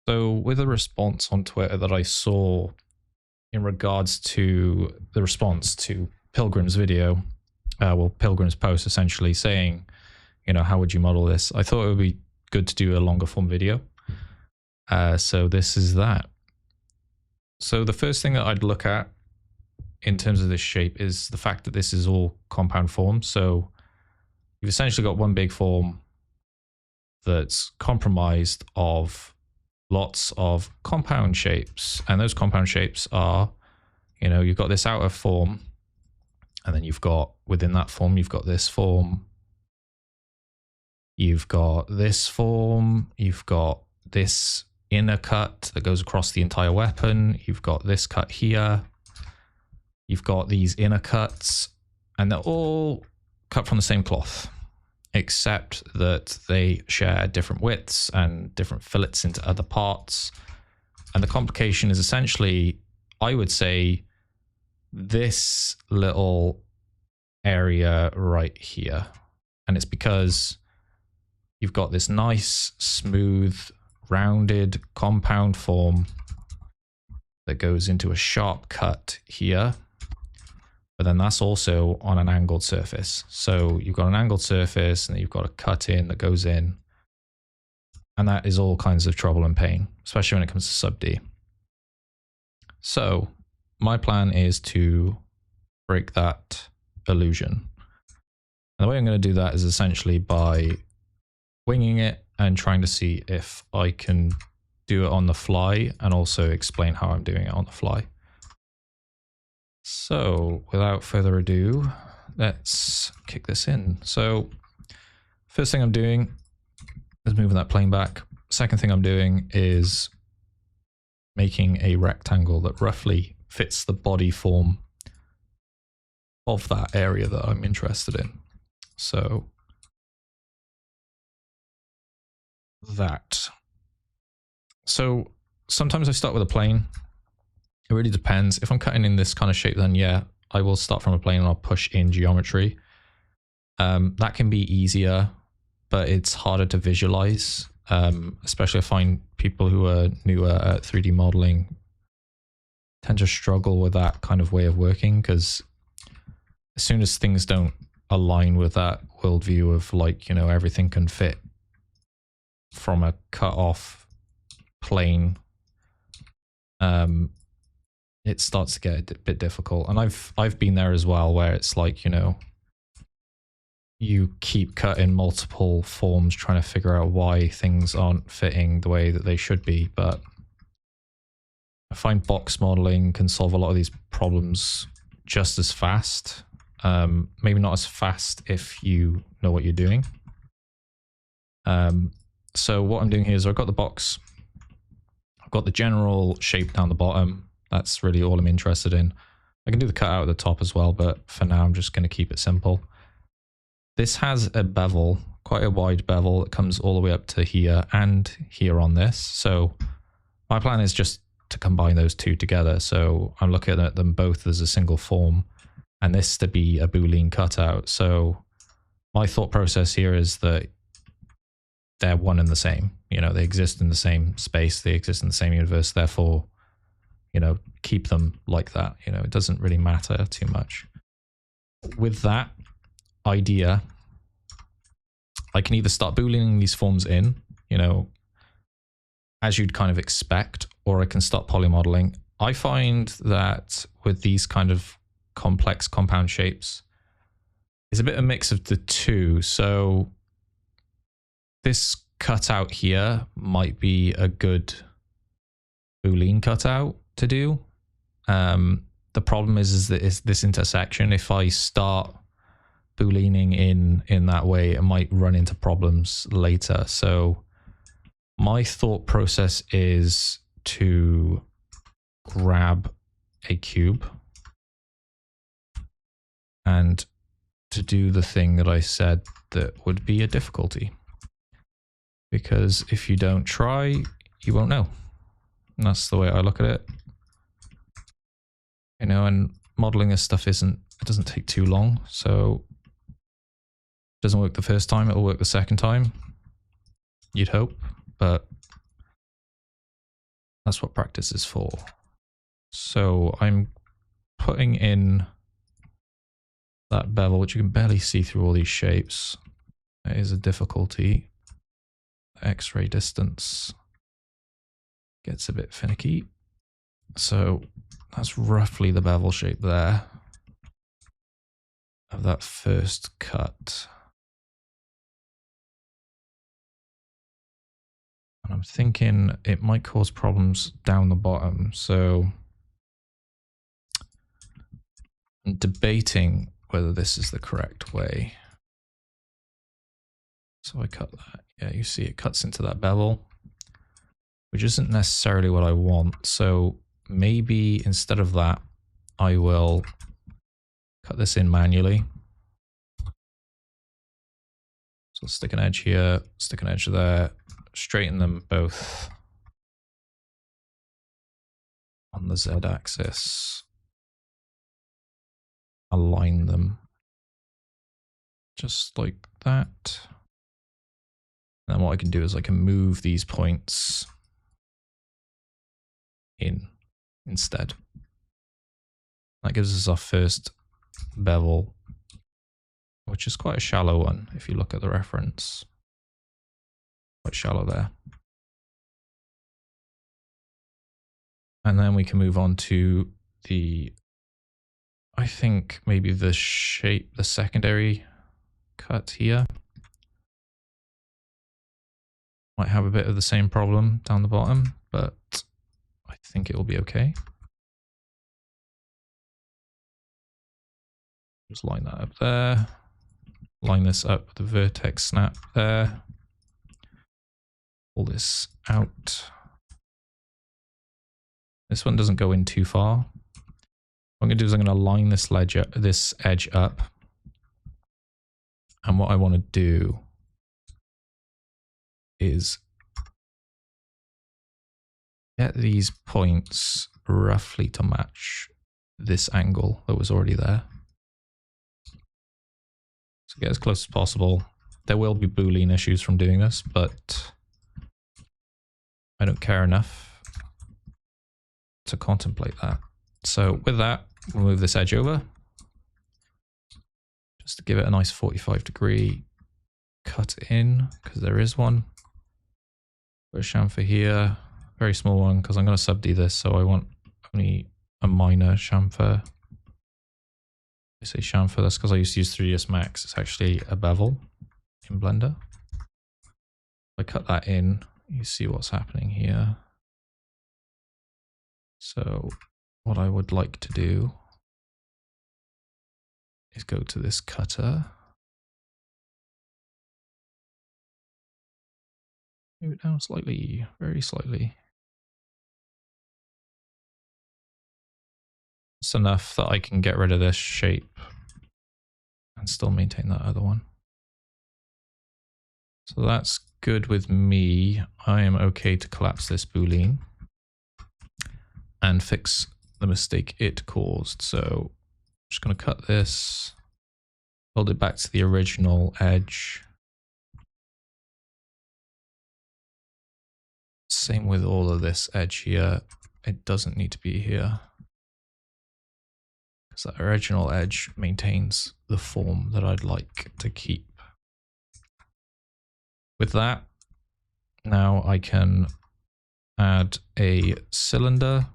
So with a response on Twitter that I saw in regards to the response to Pilgrim's video, Pilgrim's post essentially saying, you know, how would you model this? I thought it would be good to do a longer form video. So this is that. So the first thing that I'd look at in terms of this shape is the fact that this is all compound form. So you've essentially got one big form that's comprised of lots of compound shapes. And those compound shapes are, you know, you've got this outer form, and then you've got within that form, you've got this form, you've got this form, you've got this inner cut that goes across the entire weapon, you've got this cut here, you've got these inner cuts, and they're all cut from the same cloth, except that they share different widths and different fillets into other parts. And the complication is essentially, I would say, this little area right here. And it's because you've got this nice, smooth, rounded compound form that goes into a sharp cut here. But then that's also on an angled surface. So you've got an angled surface and then you've got a cut in that goes in. And that is all kinds of trouble and pain, especially when it comes to SubD. So my plan is to break that illusion. And the way I'm going to do that is essentially by winging it and trying to see if I can do it on the fly and also explain how I'm doing it on the fly. So without further ado, let's kick this in. So first thing I'm doing is moving that plane back. Second thing I'm doing is making a rectangle that roughly fits the body form of that area that I'm interested in. So that. So sometimes I start with a plane. It really depends. If I'm cutting in this kind of shape, then yeah, I will start from a plane and I'll push in geometry. That can be easier, but it's harder to visualize. Especially I find people who are newer at 3D modeling tend to struggle with that kind of way of working, because as soon as things don't align with that worldview of like, you know, everything can fit from a cut off plane, it starts to get a bit difficult. And I've been there as well, where it's like, you know, you keep cutting multiple forms trying to figure out why things aren't fitting the way that they should be. But I find box modeling can solve a lot of these problems just as fast. Maybe not as fast if you know what you're doing. So what I'm doing here is I've got the box, I've got the general shape down the bottom. That's really all I'm interested in. I can do the cutout at the top as well, but for now I'm just going to keep it simple. This has a bevel, quite a wide bevel that comes all the way up to here and here on this. So my plan is just to combine those two together. So I'm looking at them both as a single form, and this to be a Boolean cutout. So my thought process here is that they're one and the same. You know, they exist in the same space, they exist in the same universe, therefore, you know, keep them like that. You know, it doesn't really matter too much. With that idea, I can either start Booleaning these forms in, you know, as you'd kind of expect, or I can start polymodeling. I find that with these kind of complex compound shapes, it's a bit of a mix of the two. So this cutout here might be a good Boolean cutout to do. The problem is that it's this intersection. If I start Booleaning in that way, it might run into problems later. So my thought process is to grab a cube and to do the thing that I said that would be a difficulty. Because if you don't try, you won't know. And that's the way I look at it. You know, and modeling this stuff it doesn't take too long. So it doesn't work the first time, it'll work the second time. You'd hope, but That's what practice is for. So I'm putting in that bevel, which you can barely see through all these shapes. That is a difficulty. X-ray distance gets a bit finicky. So that's roughly the bevel shape there of that first cut. And I'm thinking it might cause problems down the bottom. So I'm debating whether this is the correct way. So I cut that. Yeah, you see it cuts into that bevel, which isn't necessarily what I want. So maybe instead of that, I will cut this in manually. So I'll stick an edge here, stick an edge there, straighten them both on the Z axis, align them just like that. And then what I can do is I can move these points in instead. That gives us our first bevel, which is quite a shallow one if you look at the reference. Quite shallow there. And then we can move on to the, I think maybe the shape, the secondary cut here. Might have a bit of the same problem down the bottom, but I think it will be okay. Just line that up there. Line this up with the vertex snap there. Pull this out. This one doesn't go in too far. What I'm going to do is I'm going to line this edge up. And what I want to do is get these points roughly to match this angle that was already there. So get as close as possible. There will be Boolean issues from doing this, but I don't care enough to contemplate that. So with that, we'll move this edge over just to give it a nice 45-degree cut in, because there is one. Put a chamfer here, very small one, because I'm going to subd this, so I want only a minor chamfer. I say chamfer, that's because I used to use 3ds Max. It's actually a bevel in Blender. If I cut that in, you see what's happening here. So what I would like to do is go to this cutter. Move it down slightly, very slightly. It's enough that I can get rid of this shape and still maintain that other one. So that's good with me. I am okay to collapse this Boolean and fix the mistake it caused. So I'm just going to cut this, build it back to the original edge. Same with all of this edge here. It doesn't need to be here, because that original edge maintains the form that I'd like to keep. With that, now I can add a cylinder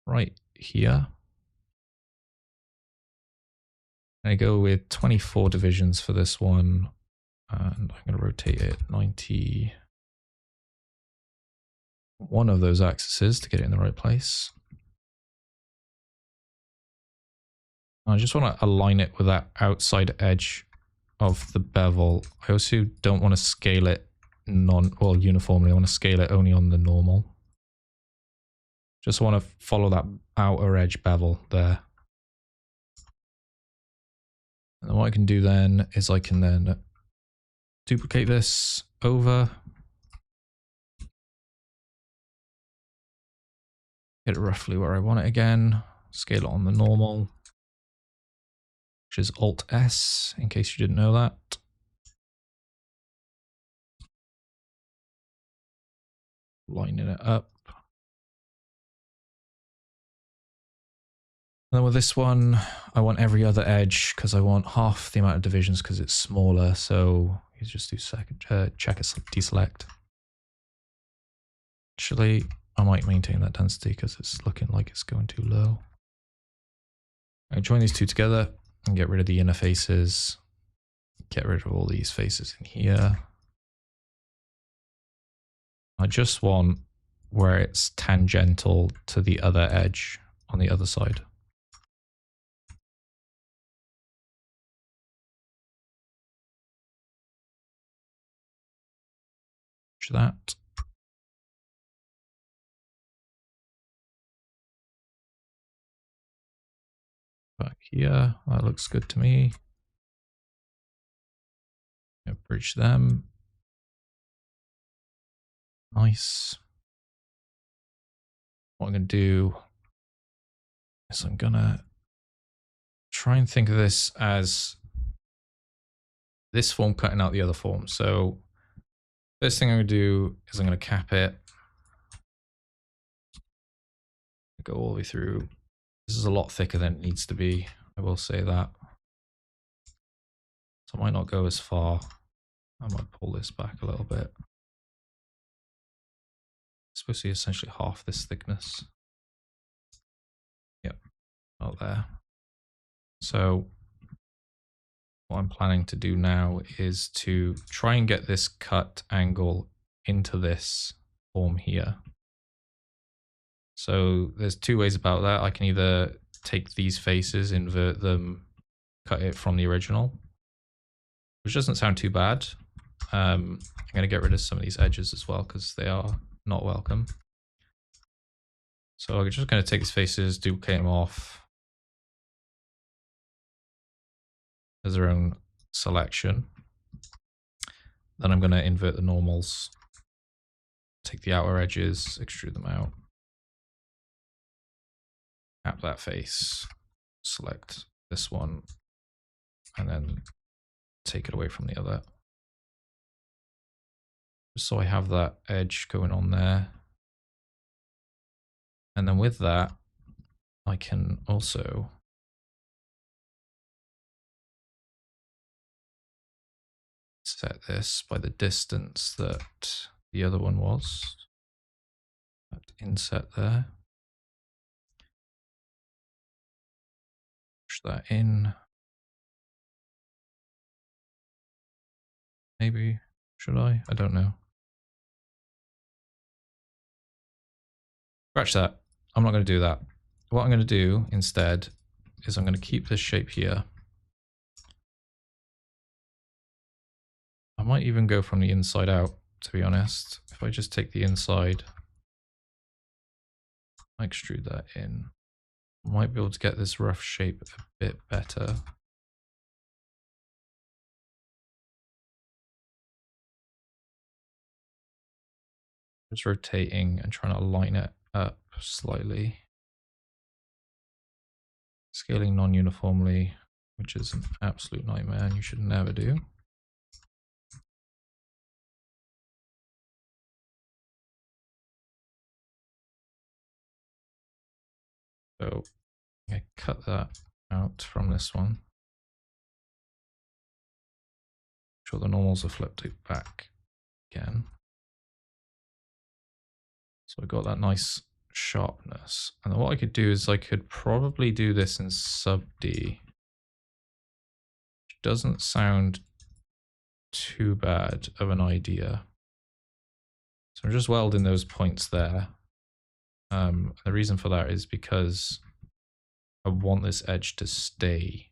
right here. I go with 24 divisions for this one, and I'm going to rotate it 90. One of those axes to get it in the right place. I just want to align it with that outside edge of the bevel. I also don't want to scale it uniformly. I want to scale it only on the normal. Just want to follow that outer edge bevel there. And then what I can do then is I can then duplicate this over. Get it roughly where I want it again. Scale it on the normal, which is Alt-S, in case you didn't know that. lining it up. And then with this one, I want every other edge because I want half the amount of divisions because it's smaller. So you just do check a deselect. Actually, I might maintain that density because it's looking like it's going too low. I join these two together and get rid of the inner faces. Get rid of all these faces in here. I just want where it's tangential to the other edge on the other side. That. Back here, that looks good to me. Bridge them. Nice. What I'm going to do is I'm going to try and think of this as this form cutting out the other form. So first thing I'm going to do is I'm going to cap it. Go all the way through. This is a lot thicker than it needs to be. I will say that. So I might not go as far. I might pull this back a little bit. It's supposed to be essentially half this thickness. Yep, out there. So what I'm planning to do now is to try and get this cut angle into this form here. So there's two ways about that. I can either take these faces, invert them, cut it from the original, which doesn't sound too bad. I'm going to get rid of some of these edges as well because they are not welcome. So I'm just going to take these faces, duplicate them off as their own selection. Then I'm going to invert the normals, take the outer edges, extrude them out, cap that face, select this one, and then take it away from the other. So I have that edge going on there. And then with that, I can also set this by the distance that the other one was. That inset there. Push that in. Maybe, should I? I don't know. Scratch that. I'm not going to do that. What I'm going to do instead is I'm going to keep this shape here. I might even go from the inside out, to be honest. If I just take the inside, I extrude that in. I might be able to get this rough shape a bit better. Just rotating and trying to line it up slightly. Scaling non-uniformly, which is an absolute nightmare and you should never do. So I cut that out from this one. Make sure the normals are flipped back again. So I got that nice sharpness. And then what I could do is I could probably do this in SubD. Which doesn't sound too bad of an idea. So I'm just welding those points there. The reason for that is because I want this edge to stay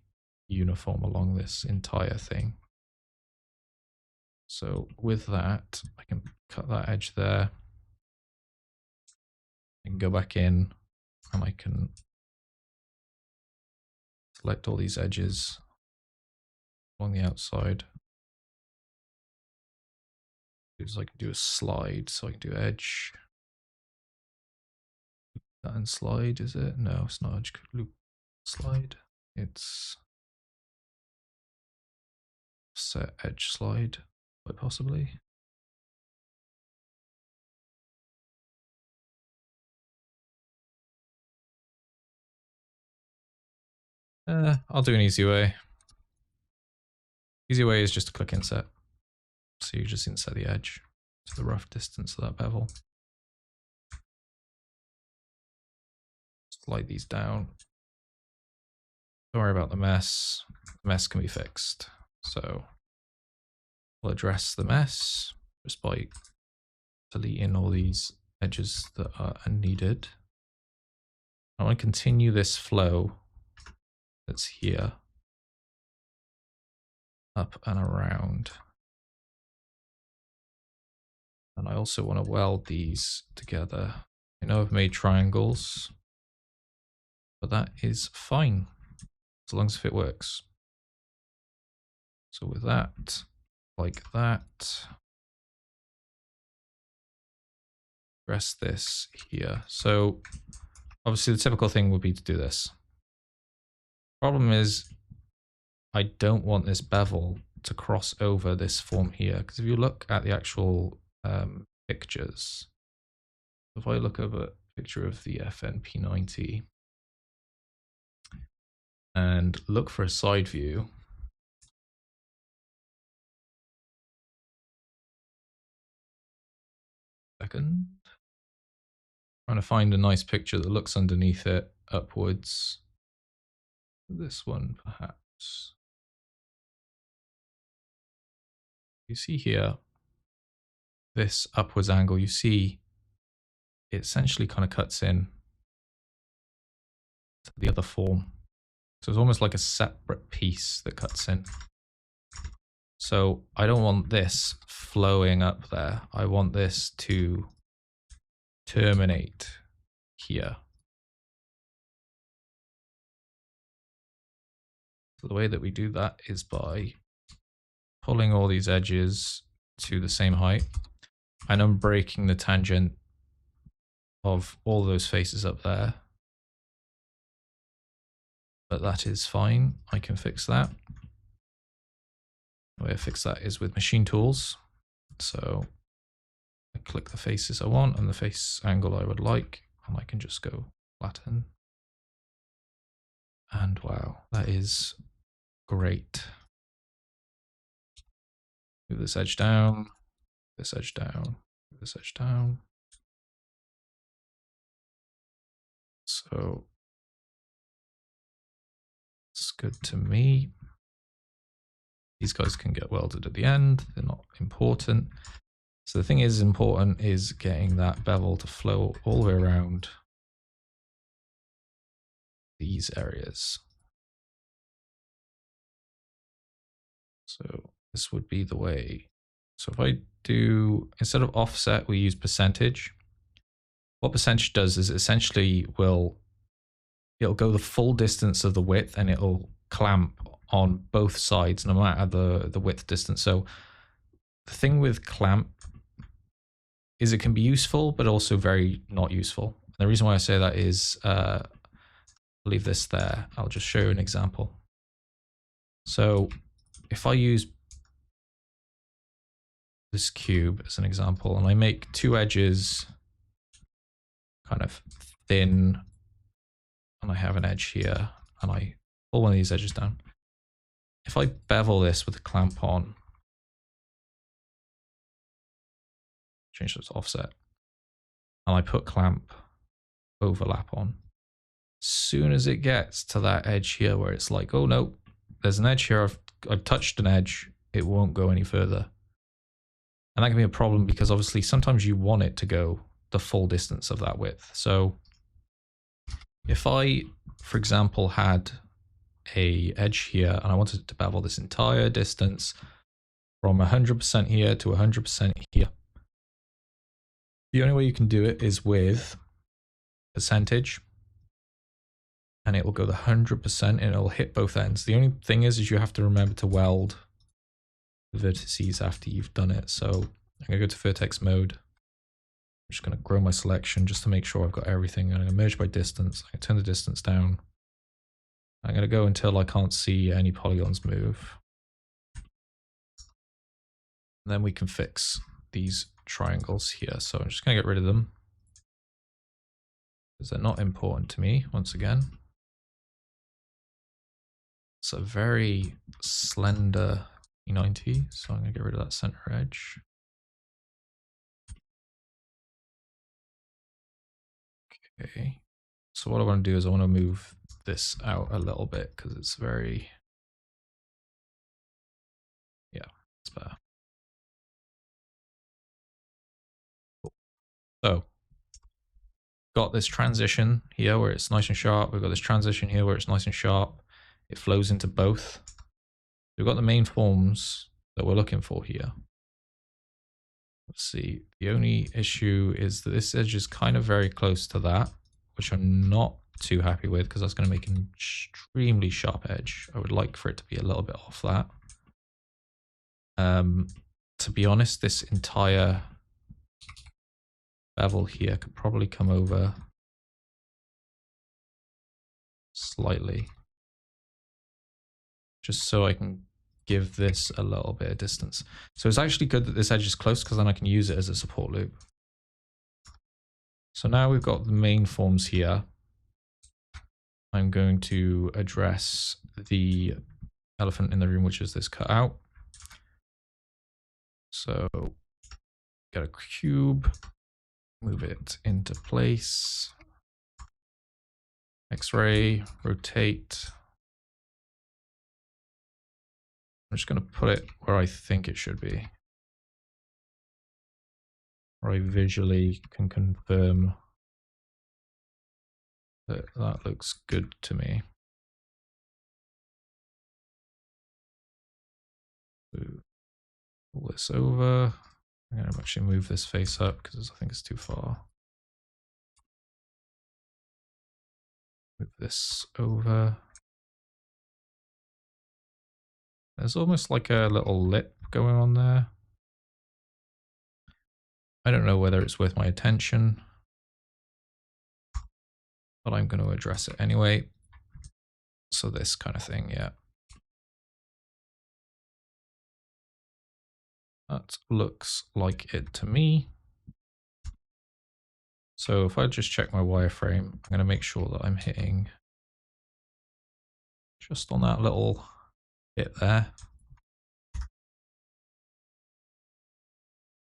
uniform along this entire thing. So with that, I can cut that edge there. I can go back in and I can select all these edges along the outside. So I can do a slide, so I can do edge. That and slide, is it? No, it's not edge loop slide. It's set edge slide, quite possibly. I'll do an easy way. Easy way is just to click inset. So you just insert the edge to the rough distance of that bevel. Slide these down. Don't worry about the mess. The mess can be fixed. So we'll address the mess just by deleting all these edges that are unneeded. I want to continue this flow that's here up and around. And I also want to weld these together. I know I've made triangles, but that is fine as long as if it works. So with that, like that, press this here. So obviously the typical thing would be to do this. Problem is I don't want this bevel to cross over this form here, because if you look at the actual pictures, if I look over a picture of the FN P90 and look for a side view, trying to find a nice picture that looks underneath it upwards. This one perhaps. You see here this upwards angle, you see it essentially kind of cuts in to the other form. So it's almost like a separate piece that cuts in. So I don't want this flowing up there. I want this to terminate here. So the way that we do that is by pulling all these edges to the same height. And I'm breaking the tangent of all those faces up there. But that is fine. I can fix that. The way I fix that is with machine tools. So I click the faces I want and the face angle I would like, and I can just go flatten. And wow, that is great. Move this edge down, this edge down, this edge down. So it's good to me. These guys can get welded at the end. They're not important. So the thing is important is getting that bevel to flow all the way around these areas. So this would be the way. So if I do, instead of offset, we use percentage. What percentage does is essentially it'll go the full distance of the width and it'll clamp on both sides no matter the width distance. So the thing with clamp is it can be useful, but also very not useful. And the reason why I say that is, I'll leave this there. I'll just show you an example. So if I use this cube as an example, and I make two edges kind of thin, and I have an edge here, and I pull one of these edges down. If I bevel this with a clamp on, change this to offset, and I put clamp overlap on, as soon as it gets to that edge here where it's like, oh no, there's an edge here, I've touched an edge, it won't go any further. And that can be a problem because obviously sometimes you want it to go the full distance of that width. So if I, for example, had a edge here and I wanted to bevel this entire distance from 100% here to 100% here, the only way you can do it is with percentage, and it will go the 100% and it'll hit both ends. The only thing is you have to remember to weld the vertices after you've done it. So I'm gonna go to vertex mode. I'm just gonna grow my selection just to make sure I've got everything. I'm gonna merge by distance. I can turn the distance down. I'm gonna go until I can't see any polygons move. And then we can fix these triangles here. So I'm just gonna get rid of them because they're not important to me once again. It's a very slender P90, so I'm going to get rid of that center edge. Okay, so what I want to do is I want to move this out a little bit because it's very, yeah, it's better. Cool. So, got this transition here where it's nice and sharp. We've got this transition here where it's nice and sharp. It flows into both. We've got the main forms that we're looking for here. Let's see. The only issue is that this edge is kind of very close to that, which I'm not too happy with because that's going to make an extremely sharp edge. I would like for it to be a little bit off that. To be honest, this entire bevel here could probably come over slightly, just so I can give this a little bit of distance. So it's actually good that this edge is close because then I can use it as a support loop. So now we've got the main forms here. I'm going to address the elephant in the room, which is this cutout. So get a cube, move it into place, X-ray, rotate. I'm just going to put it where I think it should be, where I visually can confirm that that looks good to me. Pull this over. I'm going to actually move this face up because I think it's too far. Move this over. There's almost like a little lip going on there. I don't know whether it's worth my attention, but I'm going to address it anyway. So this kind of thing, yeah. That looks like it to me. So if I just check my wireframe, I'm going to make sure that I'm hitting just on that little bit there.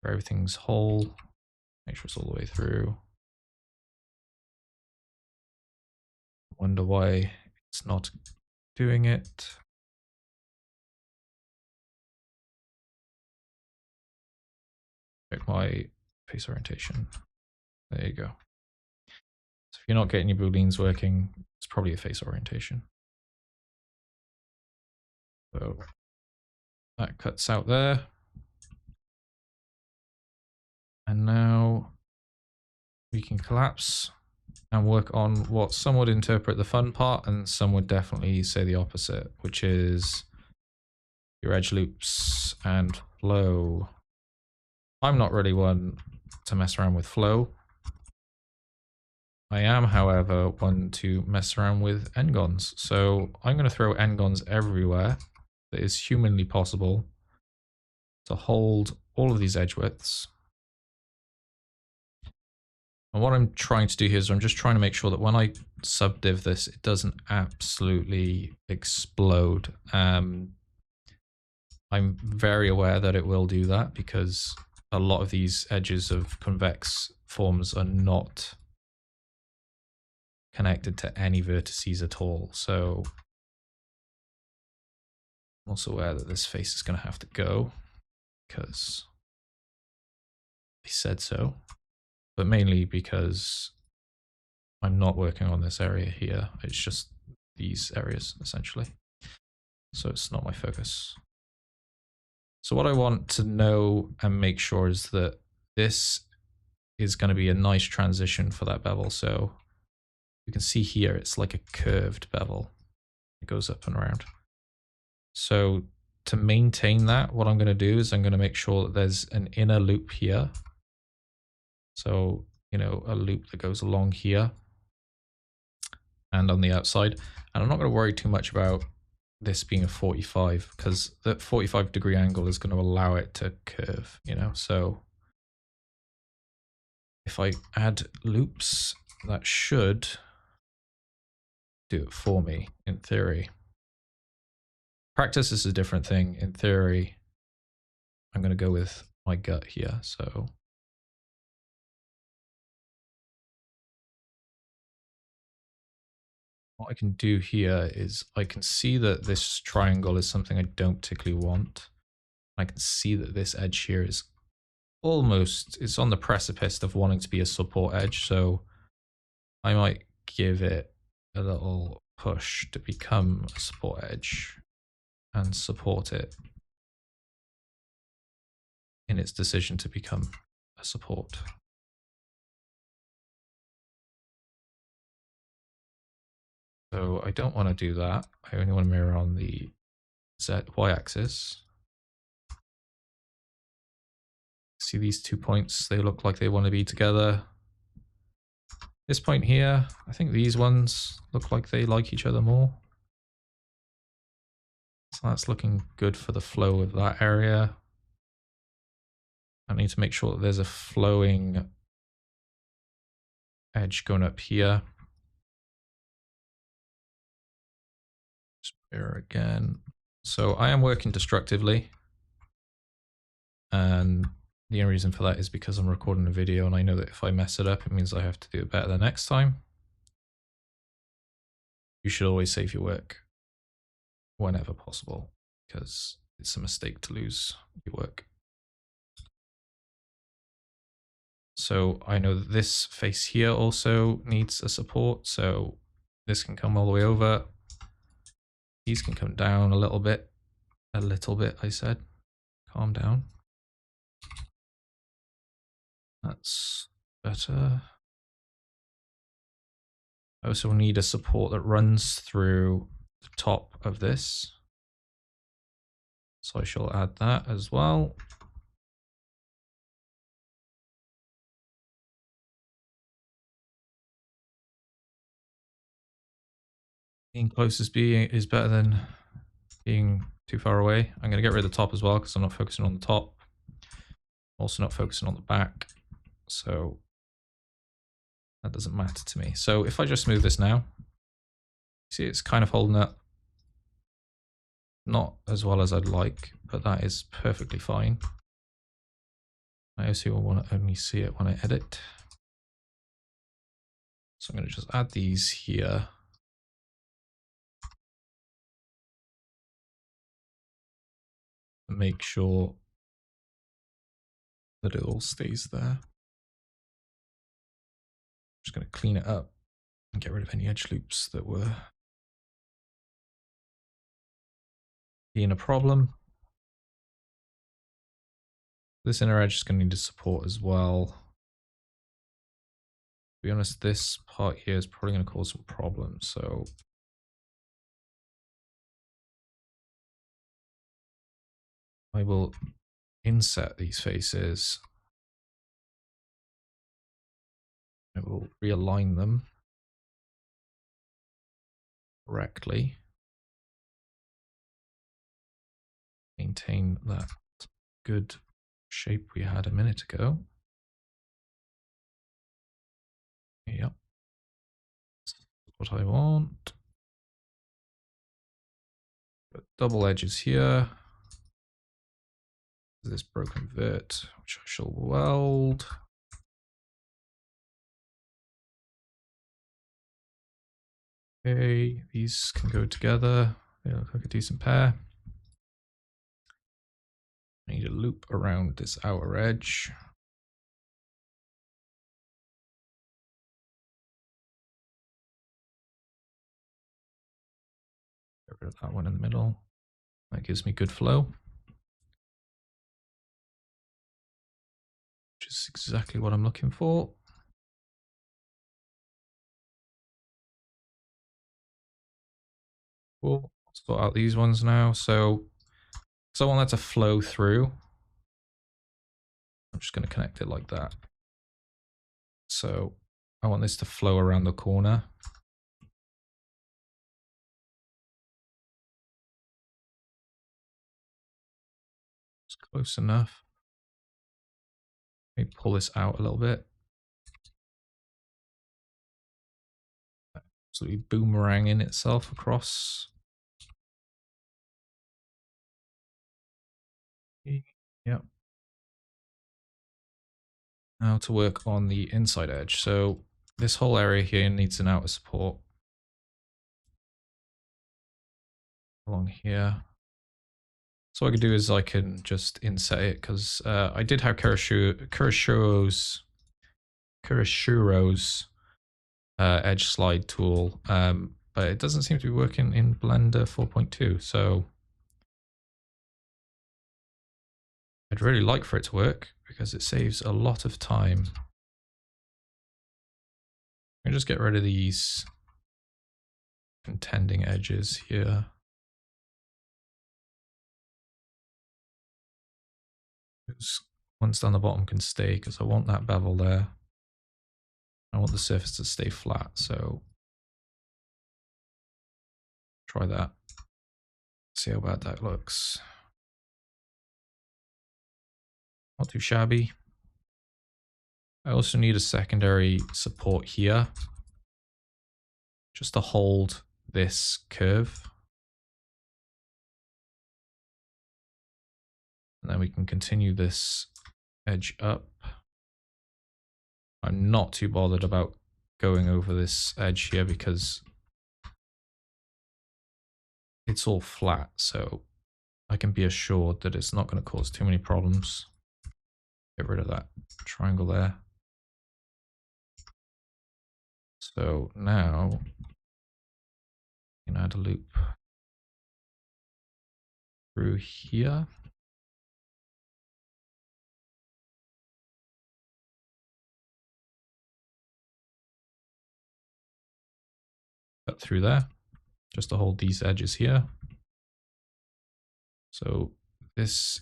Where everything's whole. Make sure it's all the way through. Wonder why it's not doing it. Check my face orientation. There you go. So if you're not getting your Booleans working, it's probably a face orientation. So that cuts out there. And now we can collapse and work on what some would interpret the fun part and some would definitely say the opposite, which is your edge loops and flow. I'm not really one to mess around with flow. I am, however, one to mess around with n-gons. So I'm going to throw n-gons everywhere that is humanly possible to hold all of these edge widths. And what I'm trying to do here is I'm just trying to make sure that when I subdiv this, it doesn't absolutely explode. I'm very aware that it will do that because a lot of these edges of convex forms are not connected to any vertices at all. So I'm also aware that this face is going to have to go because they said so, but mainly because I'm not working on this area here. It's just these areas essentially. So it's not my focus. So what I want to know and make sure is that this is going to be a nice transition for that bevel. So you can see here, it's like a curved bevel. It goes up and around. So to maintain that, what I'm going to do is I'm going to make sure that there's an inner loop here. So, you know, a loop that goes along here and on the outside. And I'm not going to worry too much about this being a 45 because that 45-degree angle is going to allow it to curve, you know. So if I add loops, that should do it for me in theory. Practice is a different thing. In theory, I'm going to go with my gut here. So what I can do here is I can see that this triangle is something I don't particularly want. I can see that this edge here is almost, it's on the precipice of wanting to be a support edge. So I might give it a little push to become a support edge and support it in its decision to become a support. So I don't want to do that. I only want to mirror on the y-axis. See these 2 points, they look like they want to be together. This point here, I think these ones look like they like each other more. So that's looking good for the flow of that area. I need to make sure that there's a flowing edge going up here. Just mirror again. So I am working destructively. And the only reason for that is because I'm recording a video and I know that if I mess it up, it means I have to do it better the next time. You should always save your work whenever possible because it's a mistake to lose your work. So I know that this face here also needs a support. So this can come all the way over. These can come down a little bit. I said. Calm down. That's better. I also need a support that runs through the top of this. So I shall add that as well. Being close is better than being too far away. I'm going to get rid of the top as well because I'm not focusing on the top. Also not focusing on the back. So that doesn't matter to me. So if I just move this now, see it's kind of holding up. Not as well as I'd like, but that is perfectly fine. I also want to only see it when I edit. So I'm going to just add these here. And make sure that it all stays there. I'm just going to clean it up and get rid of any edge loops that were being a problem. This inner edge is going to need to support as well. To be honest, this part here is probably going to cause some problems. So I will inset these faces. I will realign them correctly. Maintain that good shape we had a minute ago. Yep. That's what I want. Got double edges here. This broken vert, which I shall weld. Okay, these can go together. They look like a decent pair. I need a loop around this outer edge. Get rid of that one in the middle. That gives me good flow. Which is exactly what I'm looking for. Cool. Sort out these ones now. So I want that to flow through. I'm just going to connect it like that. So I want this to flow around the corner. It's close enough. Let me pull this out a little bit. Absolutely boomeranging itself across. Yep. Now to work on the inside edge. So this whole area here needs an outer support along here. So what I can do is I can just inset it because I did have Kurishiro's edge slide tool, but it doesn't seem to be working in Blender 4.2. So I'd really like for it to work because it saves a lot of time. I can just get rid of these contending edges here. Ones down the bottom can stay because I want that bevel there. I want the surface to stay flat, so try that. See how bad that looks. Not too shabby. I also need a secondary support here just to hold this curve. And then we can continue this edge up. I'm not too bothered about going over this edge here because it's all flat, so I can be assured that it's not going to cause too many problems. Get rid of that triangle there. So now you can add a loop through here. Cut through there, just to hold these edges here. So this,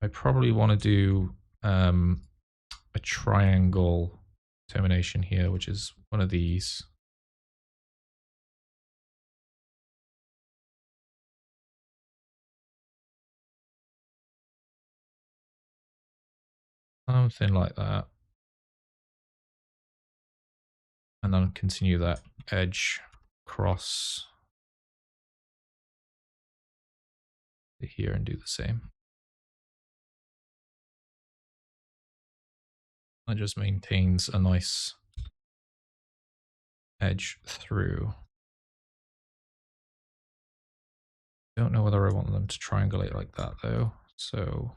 I probably want to do a triangle termination here, which is one of these. Something like that. And then continue that edge across to here and do the same. That just maintains a nice edge through. Don't know whether I want them to triangulate like that though. So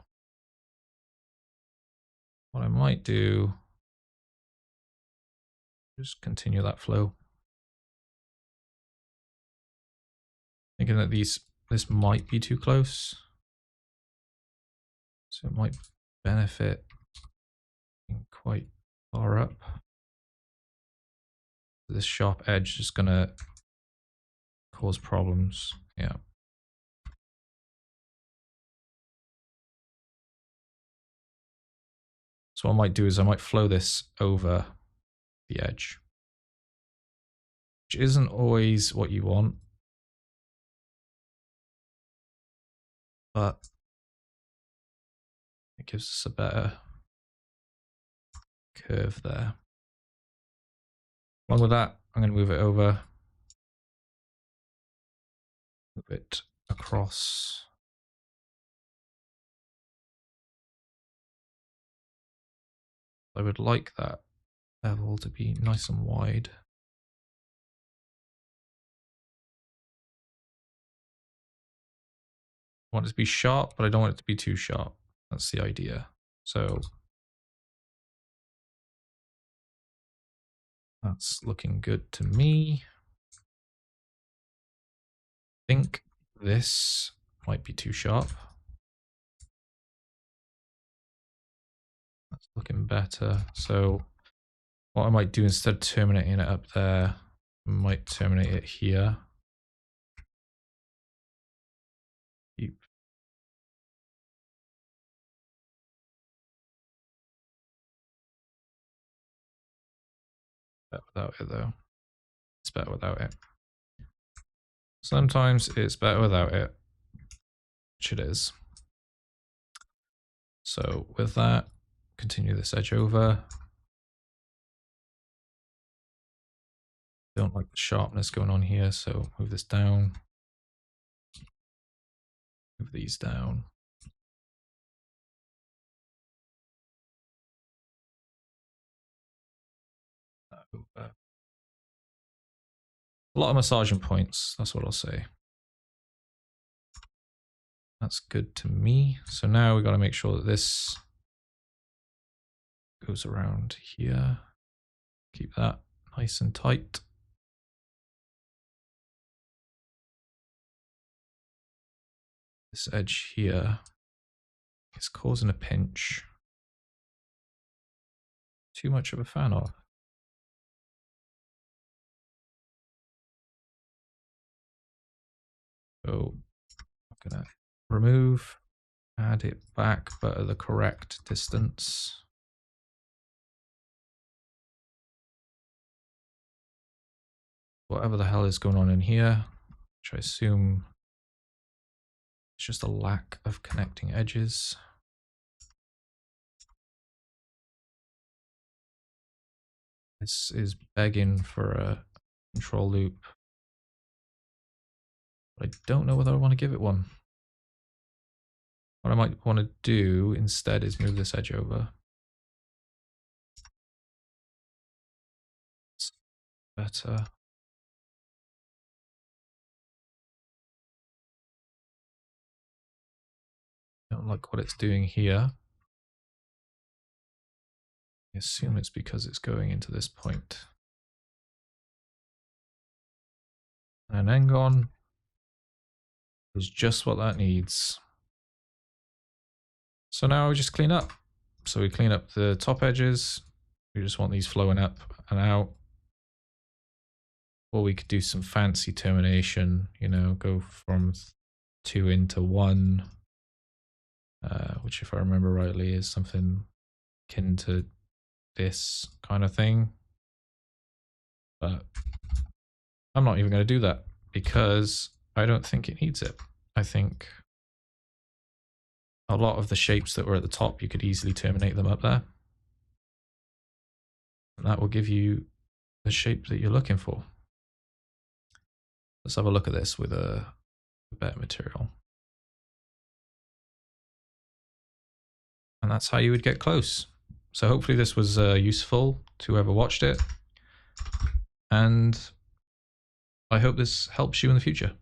what I might do, just continue that flow. Thinking that this might be too close. So it might benefit quite far up. This sharp edge is gonna cause problems. Yeah. So what I might do is I might flow this over the edge, which isn't always what you want, but it gives us a better curve there. Along with that, I'm going to move it over, move it across. I would like that bevel to be nice and wide. I want it to be sharp, but I don't want it to be too sharp. That's the idea. So that's looking good to me. I think this might be too sharp. That's looking better. So what I might do instead of terminating it up there, I might terminate it here. Keep better without it though. It's better without it. Sometimes it's better without it, which it is. So with that, continue this edge over. Don't like the sharpness going on here, so move this down. Move these down. A lot of massaging points, that's what I'll say. That's good to me. So now we got to make sure that this goes around here. Keep that nice and tight. This edge here is causing a pinch. Too much of a fan of. So I'm gonna remove, add it back, but at the correct distance. Whatever the hell is going on in here, which I assume it's just a lack of connecting edges. This is begging for a control loop. But I don't know whether I want to give it one. What I might want to do instead is move this edge over. It's better. Don't like what it's doing here. I assume it's because it's going into this point. And an Engon is just what that needs. So now we just clean up. So we clean up the top edges. We just want these flowing up and out. Or we could do some fancy termination, you know, go from 2 into 1, which if I remember rightly is something akin to this kind of thing. But I'm not even going to do that because I don't think it needs it. I think a lot of the shapes that were at the top, you could easily terminate them up there. And that will give you the shape that you're looking for. Let's have a look at this with a better material. And that's how you would get close. So hopefully this was useful to whoever watched it. And I hope this helps you in the future.